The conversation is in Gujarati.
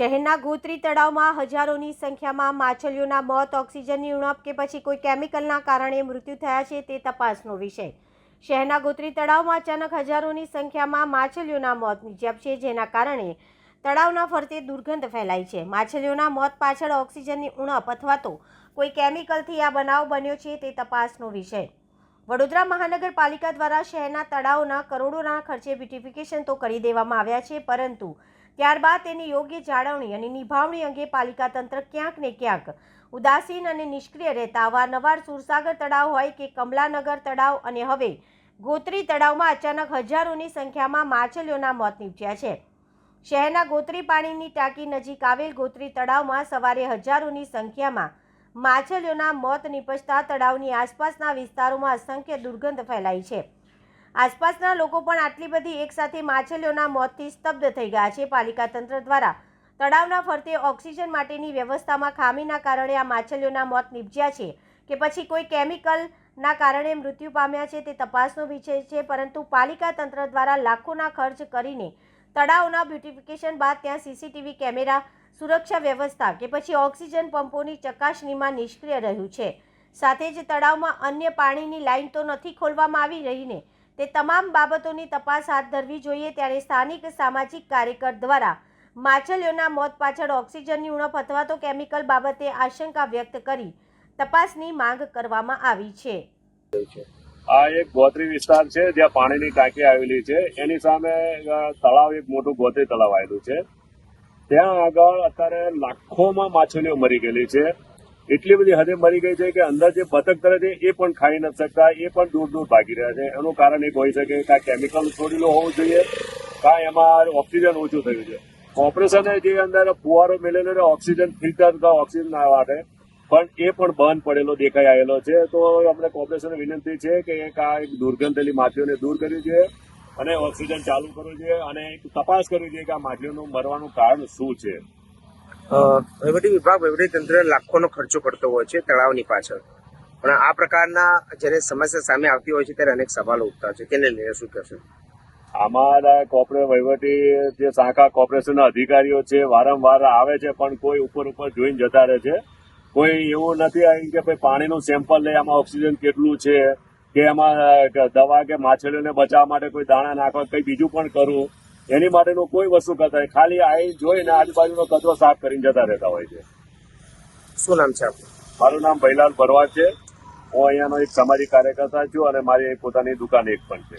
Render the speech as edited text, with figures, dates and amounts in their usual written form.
શહેરના ગોત્રી તળાવમાં હજારોની સંખ્યામાં માછલીઓના મોત, ઓક્સિજનની ઉણપ કે પછી કોઈ કેમિકલના કારણે મૃત્યુ થયા છે તે તપાસનો વિષય. શહેરના ગોત્રી તળાવમાં અચાનક હજારોની સંખ્યામાં માછલીઓના મોત નિપજ્યા છે, જેના કારણે તળાવના ફરતે દુર્ગંધ ફેલાઈ છે. માછલીઓના મોત પાછળ ઓક્સિજનની ઉણપ અથવા તો કોઈ કેમિકલથી આ બનાવ બન્યો છે તે તપાસનો વિષય. વડોદરા મહાનગરપાલિકા દ્વારા શહેરના તળાવના કરોડોના ખર્ચે બ્યુટિફિકેશન તો કરી દેવામાં આવ્યા છે, પરંતુ ત્યારબાદ તેની યોગ્ય જાળવણી અને નિભાવણી અંગે પાલિકા તંત્ર ક્યાંક ને ક્યાંક ઉદાસીન અને નિષ્ક્રિય રહેતા અવારનવાર સુરસાગર તળાવ હોય કે કમલાનગર તળાવ અને હવે ગોત્રી તળાવમાં અચાનક હજારોની સંખ્યામાં માછલીઓના મોત નીપજ્યા છે. શહેરના ગોત્રી પાણીની ટાંકી નજીક આવેલ ગોત્રી તળાવમાં સવારે હજારોની સંખ્યામાં માછલીઓના મોત નીપજતા તળાવની આસપાસના વિસ્તારોમાં અસંખ્ય દુર્ગંધ ફેલાઈ છે. આસપાસના લોકો પણ આટલી બધી એકસાથે માછલીઓના મોતથી સ્તબ્ધ થઈ ગયા છે. પાલિકા તંત્ર દ્વારા તળાવના ફરતે ઓક્સિજન માટેની વ્યવસ્થામાં ખામીના કારણે આ માછલીઓના મોત નીપજ્યા છે કે પછી કોઈ કેમિકલના કારણે મૃત્યુ પામ્યા છે તે તપાસનો વિષય છે, પરંતુ પાલિકા તંત્ર દ્વારા લાખોના ખર્ચ કરીને તળાવના બ્યુટિફિકેશન બાદ ત્યાં સીસીટીવી કેમેરા, સુરક્ષા વ્યવસ્થા કે પછી ઓક્સિજન પંપોની ચકાસણીમાં નિષ્ક્રિય રહ્યું છે. સાથે જ તળાવમાં અન્ય પાણીની લાઈન તો નથી ખોલવામાં આવી રહીને તે તમામ બાબતોની તપાસ હાથ ધરવી જોઈએ. ત્યારે સ્થાનિક સામાજિક કાર્યકર દ્વારા માછલીઓના મોત પાછળ ઓક્સિજનની ઉણપ અથવા તો કેમિકલ બાબતે આશંકા વ્યક્ત કરી તપાસની માંગ કરવામાં આવી છે. આ એક ગોત્રી વિસ્તાર છે જ્યાં પાણીની ટાંકી આવેલી છે. એની સામે તળાવ, એક મોટું ગોત્રી તળાવ આવેલું છે. ત્યાં આગળ અત્યારે લાખોમાં માછલીઓ મરી ગયેલી છે. એટલી બધી હદે મરી ગઈ છે કે અંદર જે બતક તરે છે એ પણ ખાઈ નથી શકતા, એ પણ દૂર દૂર ભાગી રહ્યા છે. એનું કારણ એક હોઈ શકે કાં કેમિકલ છોડેલું હોવું જોઈએ, કાં એમાં ઓક્સિજન ઓછું થયું છે. ઓપરેશન જે અંદર ફુવારો મેળેલો છે ઓક્સિજન ફિલ્ટર ઓક્સિજન ના માટે, પણ એ પણ બંધ પડેલો દેખાઈ આવેલો છે. તો અમને કોર્પોરેશનને વિનંતી છે કે એક આ દુર્ગંધેલી માછલીઓને દૂર કરવી જોઈએ અને ઓક્સિજન ચાલુ કરવું જોઈએ અને એક તપાસ કરવી જોઈએ કે આ માછલીઓનું મરવાનું કારણ શું છે. વહીવટી વિભાગ, વહીવટી તંત્ર લાખોનો ખર્ચો કરતો હોય છે તળાવની પાછળ, પણ આ પ્રકારના જ્યારે સમસ્યા સામે આવતી હોય છે ત્યારે અનેક સવાલો ઉઠતા છે. તેને લઈને શું કહેશો? અમારા વહીવટી જે શાખા કોર્પોરેશનના અધિકારીઓ છે વારંવાર આવે છે, પણ કોઈ ઉપર જોઈને જતા રહે છે. કોઈ એવું નથી આવી કે ભાઈ પાણીનું સેમ્પલ લે, આમાં ઓક્સિજન કેટલું છે કે એમાં દવા કે માછલીઓને બચાવવા માટે કોઈ દાણા નાખવા, કંઈ બીજું પણ કરવું, એની માટેનું કોઈ વસ્તુ કરતા હોય. ખાલી આવી જોઈને આજુબાજુનો કચરો સાફ કરીને જતા રહેતા હોય છે. શું નામ છે આપનું? મારું નામ ભૈલાલ ભરવાડ છે. હું અહીંયાનો એક સામાજિક કાર્યકર્તા છું અને મારી પોતાની દુકાન એક પણ છે.